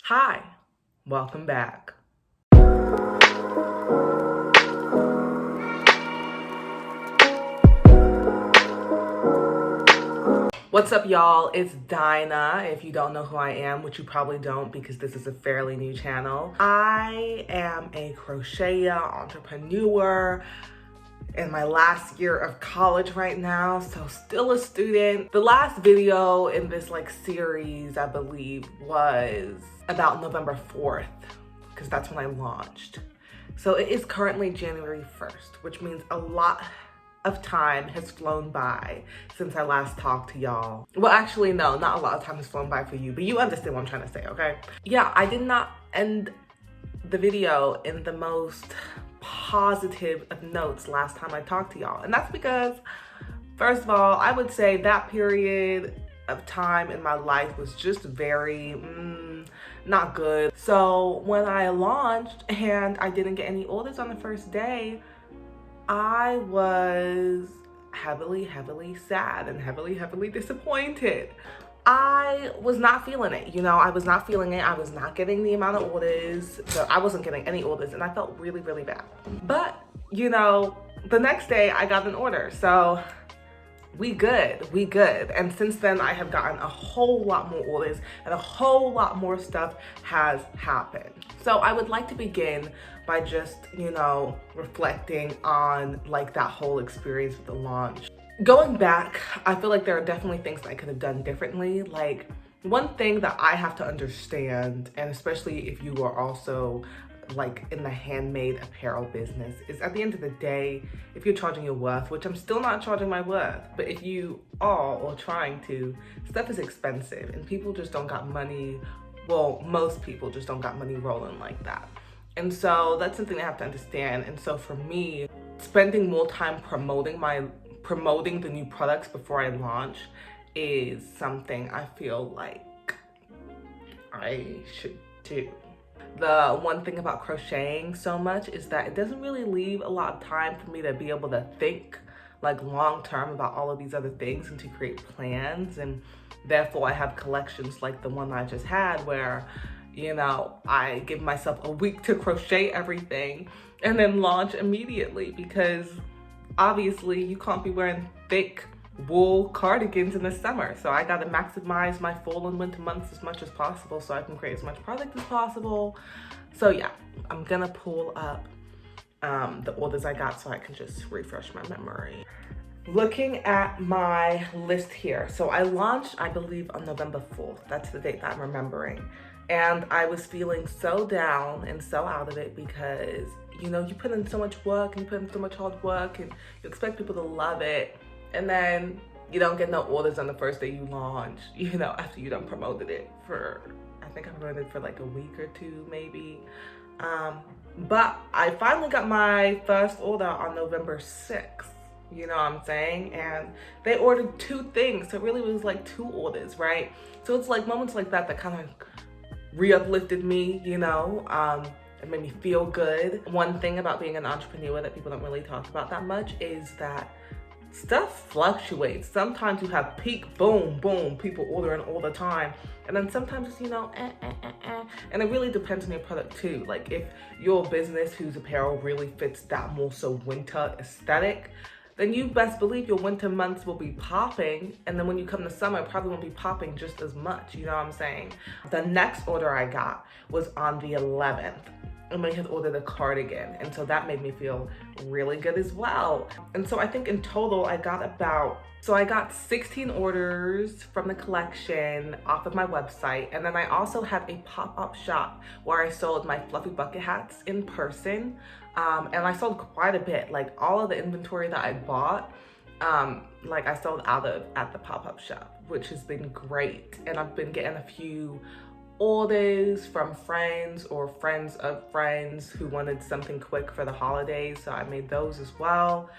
Hi, welcome back. What's up, y'all? It's Dinah. If you don't know who I am, which you probably don't because this is a fairly new channel, I am a crocheter, entrepreneur, in my last year of college right now, so still a student. The last video in this series, I believe, was about November 4th, because that's when I launched. So it is currently January 1st, which means a lot of time has flown by since I last talked to y'all. Well, actually, no, not a lot of time has flown by for you, but you understand what I'm trying to say, okay? Yeah, I did not end the video in the most positive of notes last time I talked to y'all. And that's because, first of all, I would say that period of time in my life was just very not good. So when I launched and I didn't get any orders on the first day, I was heavily sad and heavily disappointed. I was not feeling it, I was not feeling it. I was not getting the amount of orders. So I wasn't getting any orders and I felt really bad. But, the next day I got an order. So we good. And since then I have gotten a whole lot more orders and a whole lot more stuff has happened. So I would like to begin by just, reflecting on that whole experience with the launch. Going back, I feel like there are definitely things that I could have done differently. One thing that I have to understand, and especially if you are also in the handmade apparel business, is at the end of the day, if you're charging your worth, which I'm still not charging my worth, but if you are or trying to, stuff is expensive and people just don't got money. Well, most people just don't got money rolling like that. And so that's something I have to understand. And so for me, spending more time promoting the new products before I launch is something I feel like I should do. The one thing about crocheting so much is that it doesn't really leave a lot of time for me to be able to think long term about all of these other things and to create plans. And therefore I have collections like the one I just had where I give myself a week to crochet everything and then launch immediately, because obviously you can't be wearing thick wool cardigans in the summer. So I gotta maximize my fall and winter months as much as possible so I can create as much product as possible. So yeah, I'm gonna pull up the orders I got so I can just refresh my memory. Looking at my list here. So I launched, I believe, on November 4th. That's the date that I'm remembering. And I was feeling so down and so out of it because, you put in so much work and you put in so much hard work and you expect people to love it. And then you don't get no orders on the first day you launch, after you done promoted it for, I think I promoted it for a week or two maybe. But I finally got my first order on November 6th. You know what I'm saying? And they ordered 2 things. So it really was 2 orders, right? So it's moments like that kind of re-uplifted me, it made me feel good. One thing about being an entrepreneur that people don't really talk about that much is that stuff fluctuates. Sometimes you have peak, boom, people ordering all the time. And then sometimes it's, And it really depends on your product too. If your business whose apparel really fits that more so winter aesthetic, then you best believe your winter months will be popping. And then when you come to summer, it probably won't be popping just as much. You know what I'm saying? The next order I got was on the 11th. And they had ordered a cardigan. And so that made me feel really good as well. And so I think in total, I got 16 orders from the collection off of my website. And then I also had a pop-up shop where I sold my fluffy bucket hats in person. And I sold quite a bit, all of the inventory that I bought, I sold out of at the pop-up shop, which has been great. And I've been getting a few orders from friends or friends of friends who wanted something quick for the holidays. So I made those as well.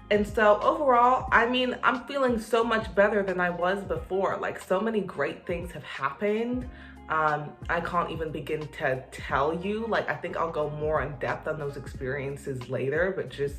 And so overall, I'm feeling so much better than I was before. So many great things have happened. I can't even begin to tell you. I think I'll go more in depth on those experiences later, but just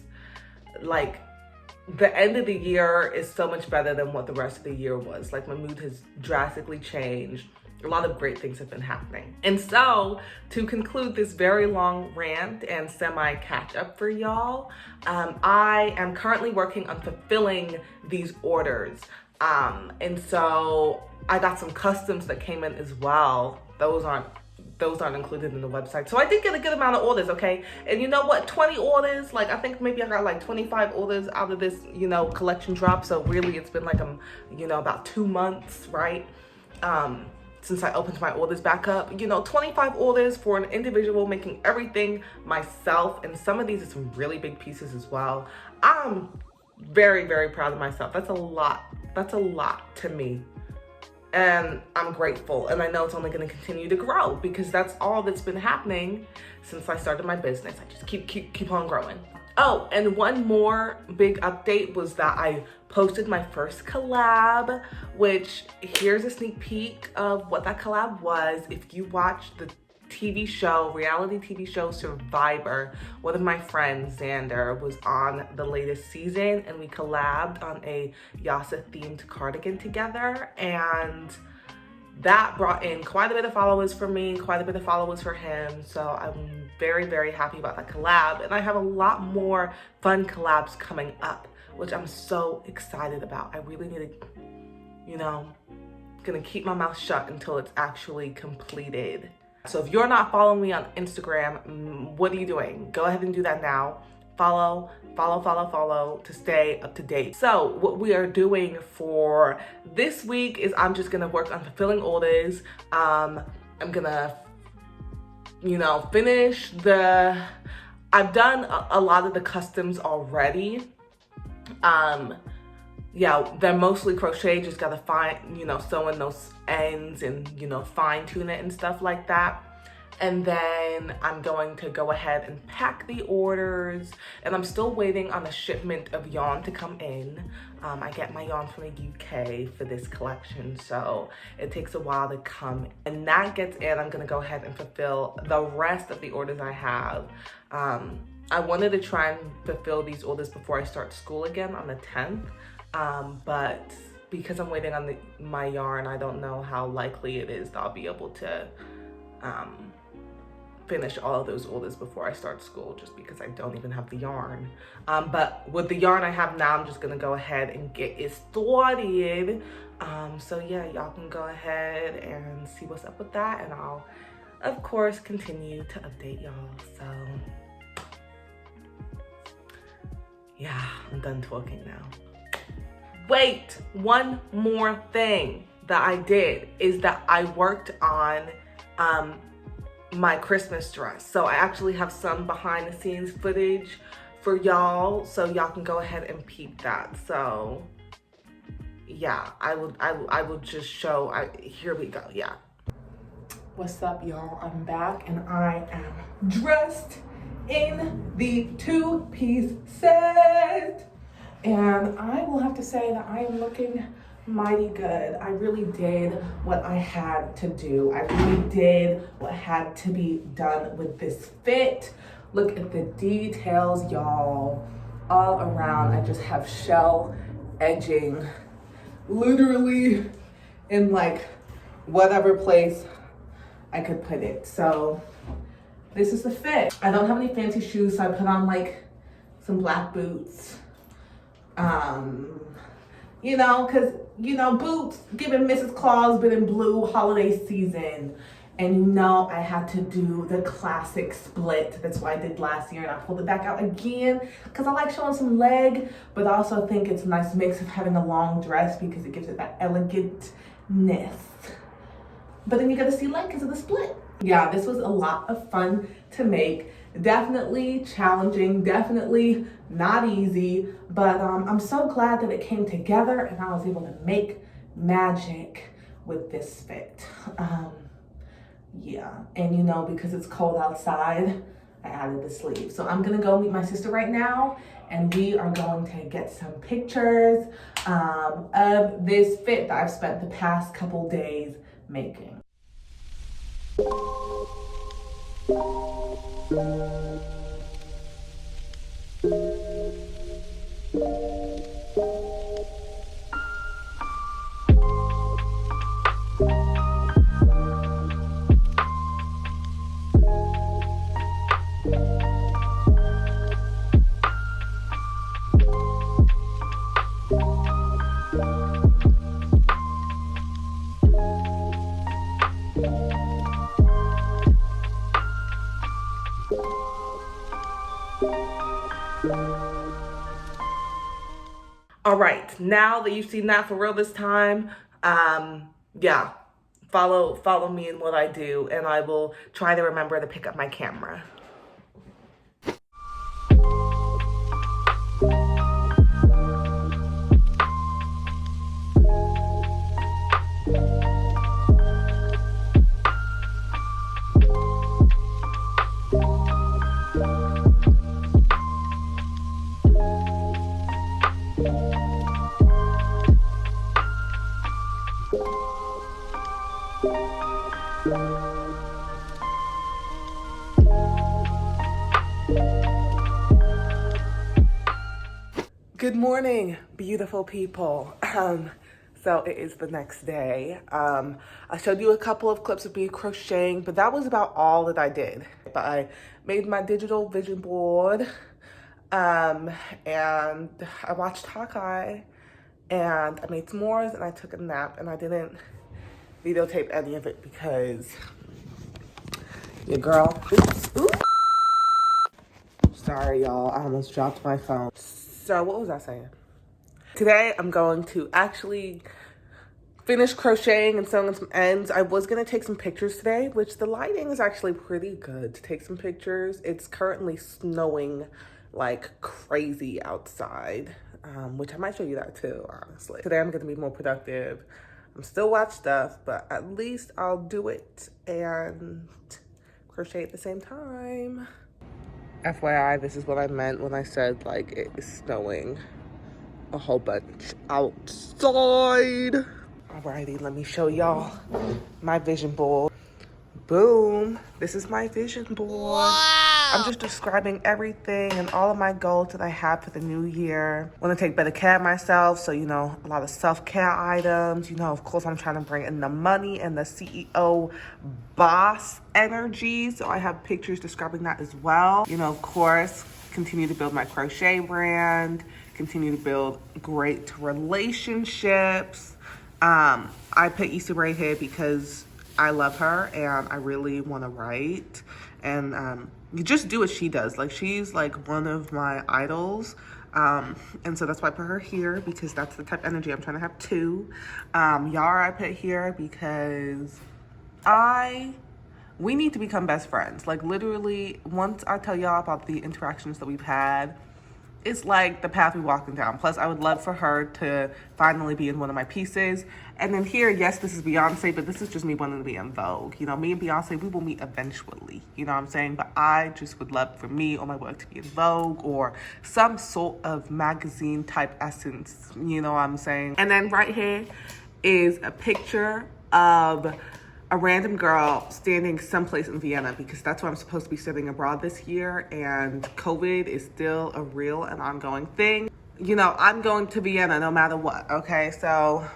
the end of the year is so much better than what the rest of the year was. My mood has drastically changed. A lot of great things have been happening. And so to conclude this very long rant and semi catch up for y'all, I am currently working on fulfilling these orders. And so I got some customs that came in as well. Those aren't included in the website. So I did get a good amount of orders, okay? And you know what? 20 orders, like I think maybe I got like 25 orders out of this, collection drop. So really it's been like, about 2 months, right? Since I opened my orders back up, 25 orders for an individual, making everything myself. And some of these are some really big pieces as well. I'm very, very proud of myself. That's a lot. That's a lot to me. And I'm grateful. And I know it's only going to continue to grow because that's all that's been happening since I started my business. I just keep on growing. Oh, and one more big update was that I posted my first collab, which here's a sneak peek of what that collab was. If you watched the reality TV show Survivor, one of my friends, Xander, was on the latest season and we collabed on a Yasa themed cardigan together, and that brought in quite a bit of followers for me, quite a bit of followers for him. So I'm very, very happy about that collab. And I have a lot more fun collabs coming up, which I'm so excited about. I really need to, gonna keep my mouth shut until it's actually completed. So if you're not following me on Instagram, what are you doing? Go ahead and do that now. Follow to stay up to date. So what we are doing for this week is I'm just gonna work on fulfilling orders. I'm gonna, finish I've done a lot of the customs already. Yeah, they're mostly crochet, just gotta sew in those ends and, fine tune it and stuff like that. And then I'm going to go ahead and pack the orders, and I'm still waiting on a shipment of yarn to come in. I get my yarn from the UK for this collection, so it takes a while to come. And that gets in, I'm gonna go ahead and fulfill the rest of the orders I have. I wanted to try and fulfill these orders before I start school again on the 10th. But because I'm waiting on my yarn, I don't know how likely it is that I'll be able to finish all of those orders before I start school, just because I don't even have the yarn. But with the yarn I have now, I'm just gonna go ahead and get it started. So yeah, y'all can go ahead and see what's up with that, and I'll of course continue to update y'all. So yeah, I'm done talking now. Wait, one more thing that I did is that I worked on my Christmas dress. So I actually have some behind the scenes footage for y'all, so y'all can go ahead and peep that. So yeah, I will just show, here we go, yeah. What's up, y'all? I'm back and I am dressed in the 2-piece set. And I will have to say that I am looking mighty good. I really did what I had to do. I really did what had to be done with this fit. Look at the details, y'all, all around. I just have shell edging literally in like whatever place I could put it. So this is the fit. I don't have any fancy shoes, so I put on like some black boots. Cause boots, giving Mrs. Claus, been in blue holiday season. And I had to do the classic split. That's what I did last year, and I pulled it back out again because I like showing some leg, but I also think it's a nice mix of having a long dress because it gives it that elegantness. But then you gotta see leg because of the split. Yeah, this was a lot of fun to make. Definitely challenging, definitely not easy, but I'm so glad that it came together and I was able to make magic with this fit. Yeah, and because it's cold outside, I added the sleeve. So I'm gonna go meet my sister right now, and we are going to get some pictures of this fit that I've spent the past couple days making. All right, now that you've seen that for real this time, yeah, follow me in what I do, and I will try to remember to pick up my camera. Good morning, beautiful people. So it is the next day. I showed you a couple of clips of me crocheting, but that was about all that I did. But I made my digital vision board, and I watched Hawkeye, and I made s'mores, and I took a nap, and I didn't videotape any of it because your girl, sorry y'all, I almost dropped my phone. So what was I saying? Today I'm going to actually finish crocheting and sewing some ends. I was gonna take some pictures today, which the lighting is actually pretty good to take some pictures. It's currently snowing like crazy outside, which I might show you that too, honestly. Today I'm gonna be more productive. I'm still watch stuff, but at least I'll do it and crochet at the same time. FYI, this is what I meant when I said like it is snowing a whole bunch outside. Alrighty, let me show y'all my vision board. Boom, this is my vision board. Wow. I'm just describing everything and all of my goals that I have for the new year. I want to take better care of myself, so you know, a lot of self-care items. You know, of course, I'm trying to bring in the money and the CEO boss energy, so I have pictures describing that as well. You know, of course, continue to build my crochet brand, continue to build great relationships. I put Issa right here because I love her and I really want to write, and you just do what she does. Like, she's like one of my idols, and so that's why I put her here, because that's the type of energy I'm trying to have too. Yara I put here because we need to become best friends. Like, literally, once I tell y'all about the interactions that we've had, it's like the path we're walking down. Plus, I would love for her to finally be in one of my pieces. And then here, yes, this is Beyonce, but this is just me wanting to be in Vogue. You know, me and Beyonce, we will meet eventually. You know what I'm saying? But I just would love for me or my work to be in Vogue or some sort of magazine type essence. You know what I'm saying? And then right here is a picture of a random girl standing someplace in Vienna, because that's where I'm supposed to be studying abroad this year, and COVID is still a real and ongoing thing. You know, I'm going to Vienna no matter what, okay? So,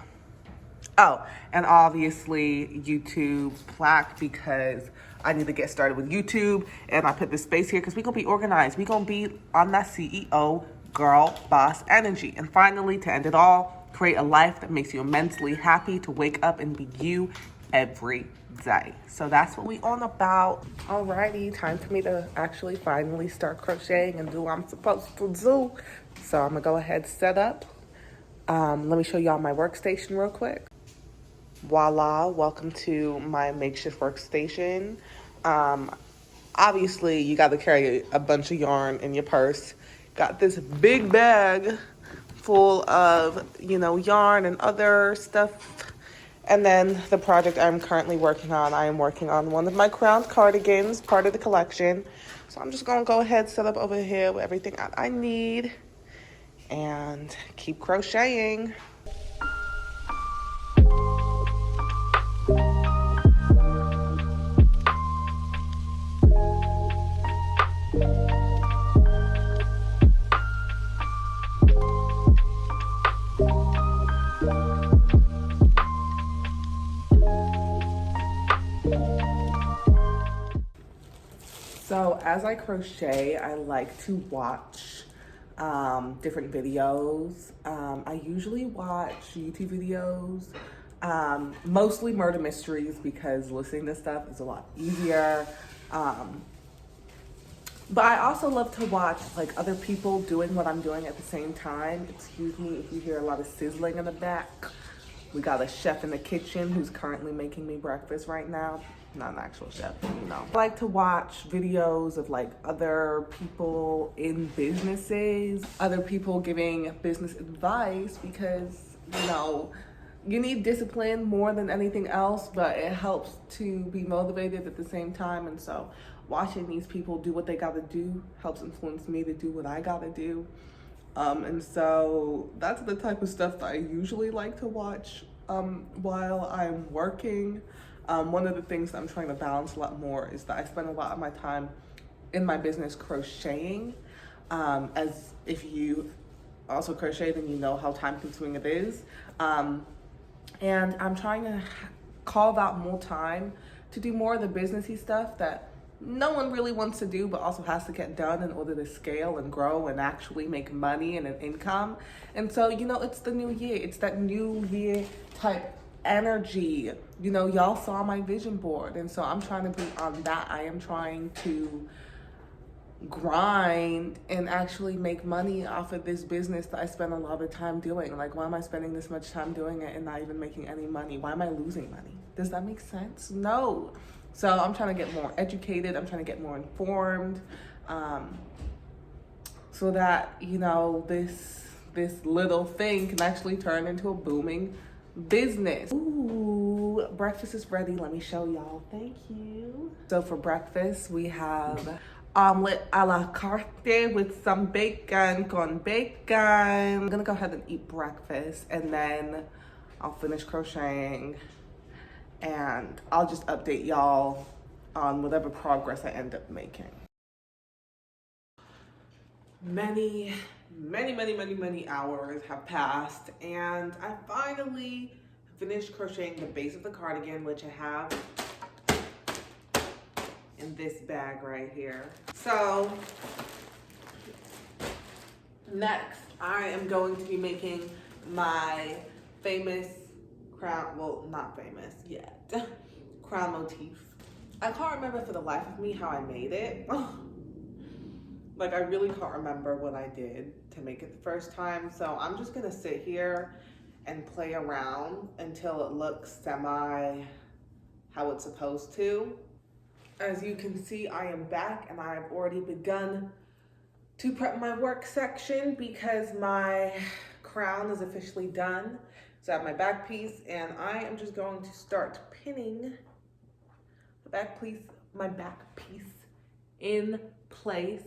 oh, and obviously YouTube plaque, because I need to get started with YouTube, and I put this space here because we're gonna be organized. We're gonna be on that CEO girl boss energy. And finally, to end it all, create a life that makes you immensely happy to wake up and be you every day. So that's what we on about. Alrighty, time for me to actually finally start crocheting and do what I'm supposed to do. So I'm gonna go ahead, set up. Let me show y'all my workstation real quick. Voila, welcome to my makeshift workstation. Obviously you got to carry a bunch of yarn in your purse. Got this big bag full of, you know, yarn and other stuff. And then the project I'm currently working on, I am working on one of my crowned cardigans, part of the collection. So I'm just gonna go ahead, set up over here with everything I need and keep crocheting. So as I crochet, I like to watch different videos. I usually watch YouTube videos, mostly murder mysteries, because listening to stuff is a lot easier. But I also love to watch like other people doing what I'm doing at the same time. Excuse me if you hear a lot of sizzling in the back. We got a chef in the kitchen who's currently making me breakfast right now. Not an actual chef, you know. I like to watch videos of like other people in businesses, other people giving business advice because, you know, you need discipline more than anything else, but it helps to be motivated at the same time. And so watching these people do what they gotta do helps influence me to do what I gotta do. And so that's the type of stuff that I usually like to watch while I'm working. One of the things that I'm trying to balance a lot more is that I spend a lot of my time in my business crocheting. As if you also crochet, then you know how time consuming it is. And I'm trying to carve out more time to do more of the businessy stuff that no one really wants to do, but also has to get done in order to scale and grow and actually make money and an income. And so, you know, it's the new year. It's that new year type energy. You know, y'all saw my vision board. And so I'm trying to be on that. I am trying to grind and actually make money off of this business that I spend a lot of time doing. Like, why am I spending this much time doing it and not even making any money? Why am I losing money? Does that make sense? No. So I'm trying to get more educated. I'm trying to get more informed, so that, you know, this little thing can actually turn into a booming business. Ooh, breakfast is ready. Let me show y'all. Thank you. So for breakfast, we have omelet a la carte with some bacon con bacon. I'm gonna go ahead and eat breakfast and then I'll finish crocheting and I'll just update y'all on whatever progress I end up making. Many hours have passed and I finally finished crocheting the base of the cardigan, which I have in this bag right here. So next I am going to be making my famous crown, well, not famous yet, crown motif. I can't remember for the life of me how I made it. Like, I really can't remember what I did to make it the first time. So I'm just gonna sit here and play around until it looks semi how it's supposed to. As you can see, I am back and I've already begun to prep my work section because my crown is officially done. So I have my back piece and I am just going to start pinning the back piece, my back piece in place.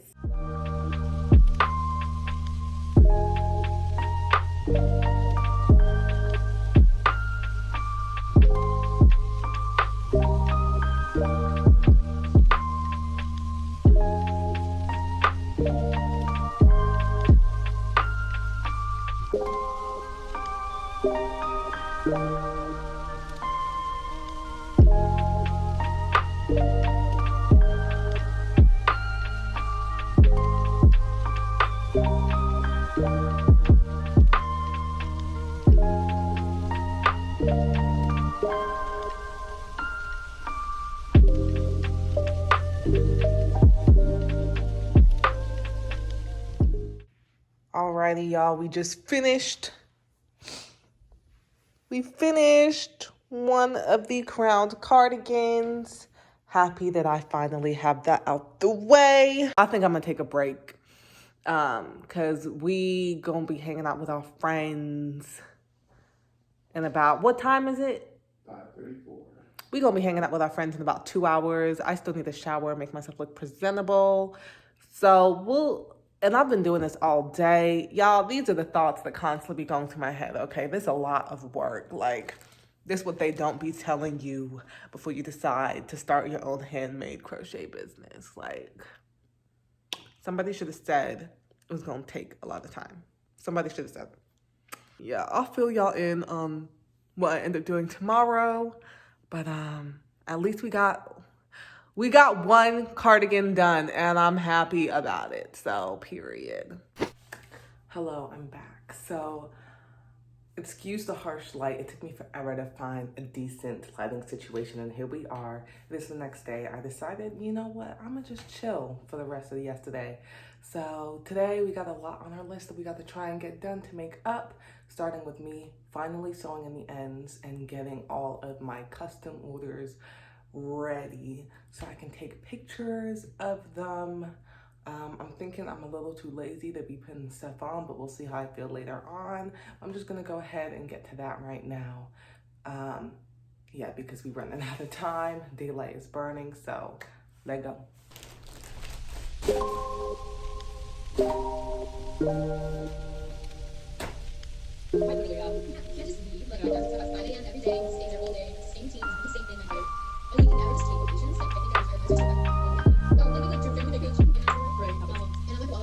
Alrighty, y'all, we just finished. We finished one of the crowned cardigans. Happy that I finally have that out the way. I think I'm gonna take a break because we gonna be hanging out with our friends in about, what time is it? 5:34. We gonna be hanging out with our friends in about 2 hours. I still need to shower, make myself look presentable. So and I've been doing this all day. Y'all, these are the thoughts that constantly be going through my head, okay? This is a lot of work. Like, this is what they don't be telling you before you decide to start your own handmade crochet business. Like, somebody should have said it was gonna take a lot of time. Somebody should have said. Yeah, I'll fill y'all in on what I end up doing tomorrow. But at least we got one cardigan done and I'm happy about it. So, period. Hello, I'm back. So, Excuse the harsh light. It took me forever to find a decent lighting situation, and here we are. This is the next day. I decided, you know what, I'm gonna just chill for the rest of the yesterday. So today we got a lot on our list that we got to try and get done to make up, starting with me finally sewing in the ends and getting all of my custom orders ready so I can take pictures of them. I'm thinking I'm a little too lazy to be putting stuff on, but we'll see how I feel later on. I'm just gonna go ahead and get to that right now. Yeah, because we're running out of time. Daylight is burning, so let go. You can't just leave like I do. So at 5 a.m. every day, stay there all day, same teams, do the same thing I do. And we can never just take vacations. Like I think I was just no, let me like do family vacation and after right. And I'm like, well,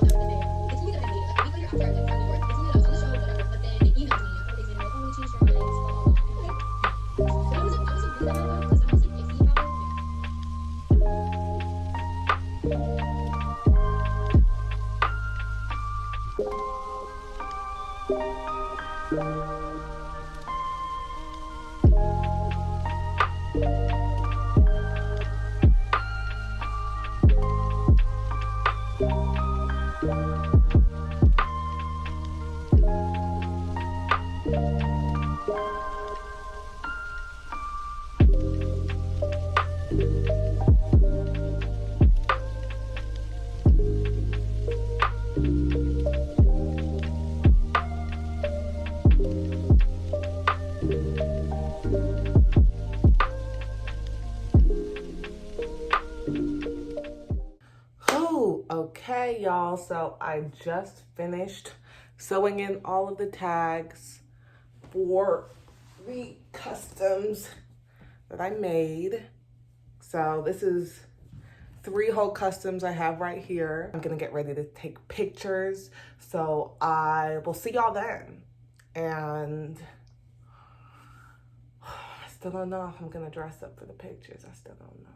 that was the day. They told me that I made like a week later after I left from New York. They told me that I was on the show, whatever. But then they emailed me after they said, oh, we changed your minds, blah blah blah. Okay. So I was like really mad about it because I was like iffy about it. Okay, y'all, so I just finished sewing in all of the tags for the customs that I made. So this is 3 whole customs I have right here. I'm gonna get ready to take pictures, so I will see y'all then. And I still don't know if I'm gonna dress up for the pictures. I still don't know.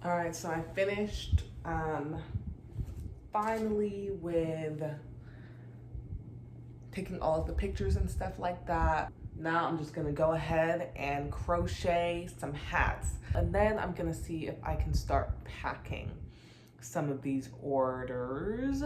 All right, so I finished finally with taking all of the pictures and stuff like that. Now I'm just gonna go ahead and crochet some hats. And then I'm gonna see if I can start packing some of these orders.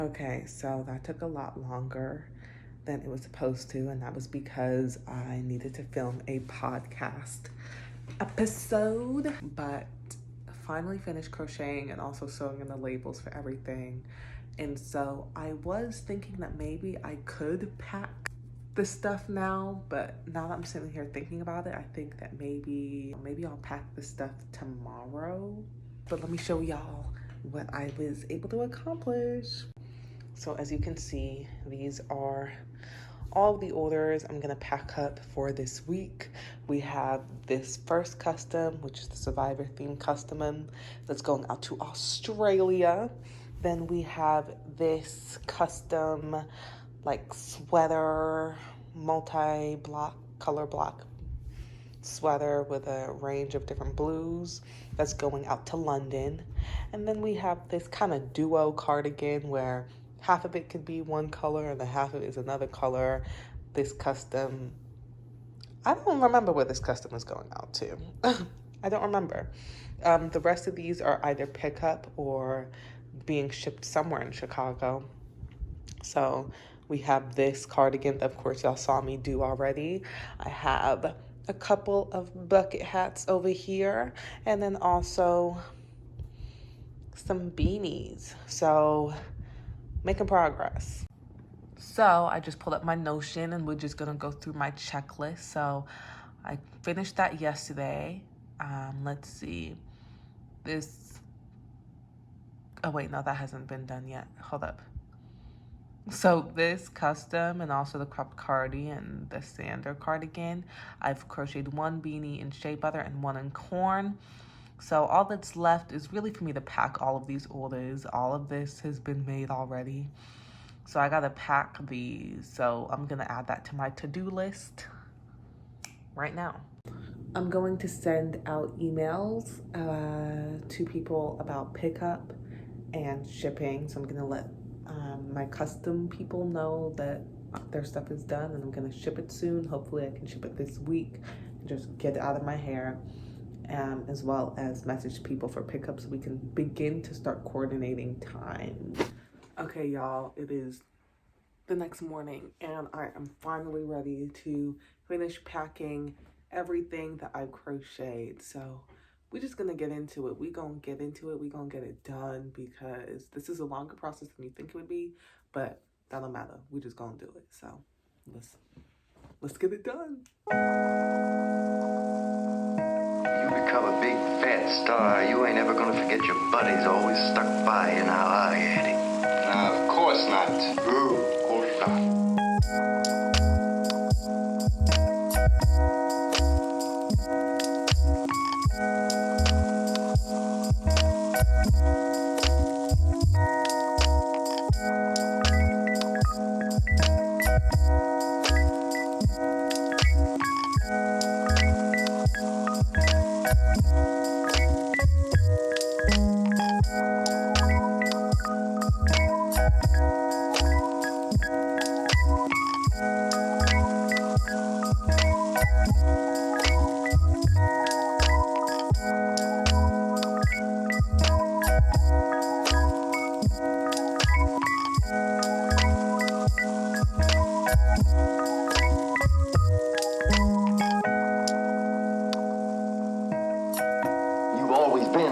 Okay, so that took a lot longer than it was supposed to, and that was because I needed to film a podcast episode. But finally finished crocheting and also sewing in the labels for everything. And so I was thinking that maybe I could pack the stuff now, but now that I'm sitting here thinking about it, I think that maybe I'll pack the stuff tomorrow. But let me show y'all what I was able to accomplish. So as you can see, these are all of the orders I'm gonna pack up for this week. We have this first custom, which is the Survivor theme custom that's going out to Australia. Then we have this custom like sweater, multi-block, color block sweater with a range of different blues that's going out to London. And then we have this kind of duo cardigan where half of it could be one color and the half of it is another color. This custom, I don't remember where this custom is going out to. I don't remember. The rest of these are either pickup or being shipped somewhere in Chicago. So we have this cardigan, of course, y'all saw me do already. I have a couple of bucket hats over here, and then also some beanies. So making progress. So I just pulled up my Notion and we're just gonna go through my checklist. So I finished that yesterday. Let's see. Oh wait, no, that hasn't been done yet. Hold up. So this custom and also the cropped cardigan, the sander cardigan, I've crocheted one beanie in shea butter and one in corn. So all that's left is really for me to pack all of these orders. All of this has been made already. So I gotta pack these. So I'm gonna add that to my to-do list right now. I'm going to send out emails to people about pickup and shipping. So I'm gonna let my custom people know that their stuff is done and I'm gonna ship it soon. Hopefully I can ship it this week and just get it out of my hair, as well as message people for pickup so we can begin to start coordinating time. Okay, y'all, it is the next morning and I am finally ready to finish packing everything that I've crocheted. So we're just gonna get into it. We gonna get it done because this is a longer process than you think it would be, but that don't matter. We just gonna do it. So let's get it done. You become a big fat star, you ain't ever gonna forget your buddies always stuck by you. Now are you, Eddie? Now, of course not. Ooh, of course not.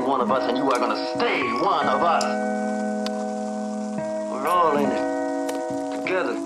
One of us, and you are going to stay one of us. We're all in it together.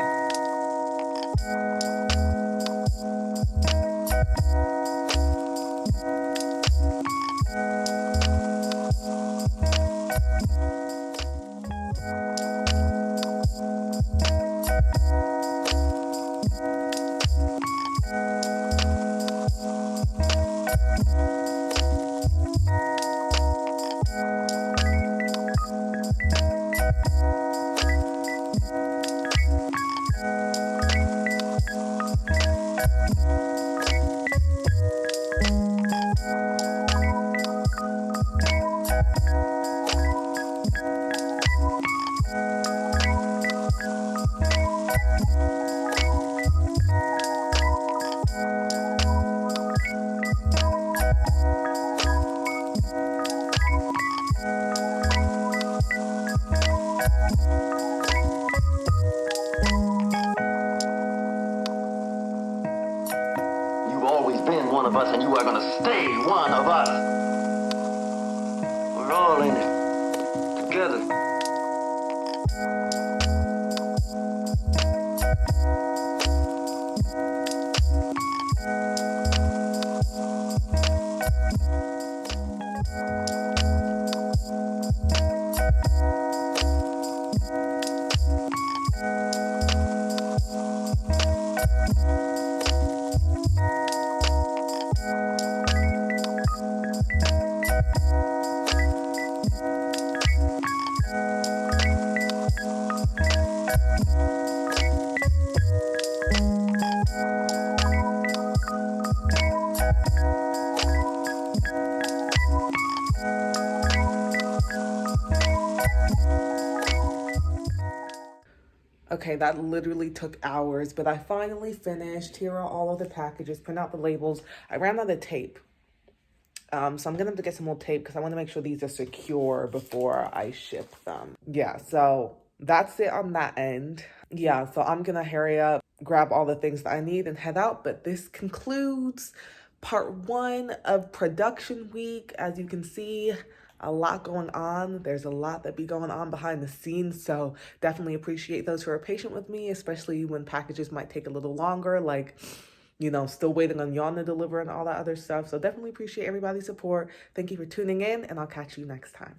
One of us, and you are going to stay one of us. We're all in it together. Okay, that literally took hours, but I finally finished. Here are all of the packages, print out the labels. I ran out of tape. So I'm gonna have to get some more tape because I want to make sure these are secure before I ship them. Yeah, so that's it on that end. Yeah, so I'm gonna hurry up grab all the things that I need and head out. But this concludes part 1 of production week. As you can see, a lot going on. There's a lot that be going on behind the scenes. So definitely appreciate those who are patient with me, especially when packages might take a little longer, like, you know, still waiting on y'all to deliver and all that other stuff. So definitely appreciate everybody's support. Thank you for tuning in, and I'll catch you next time.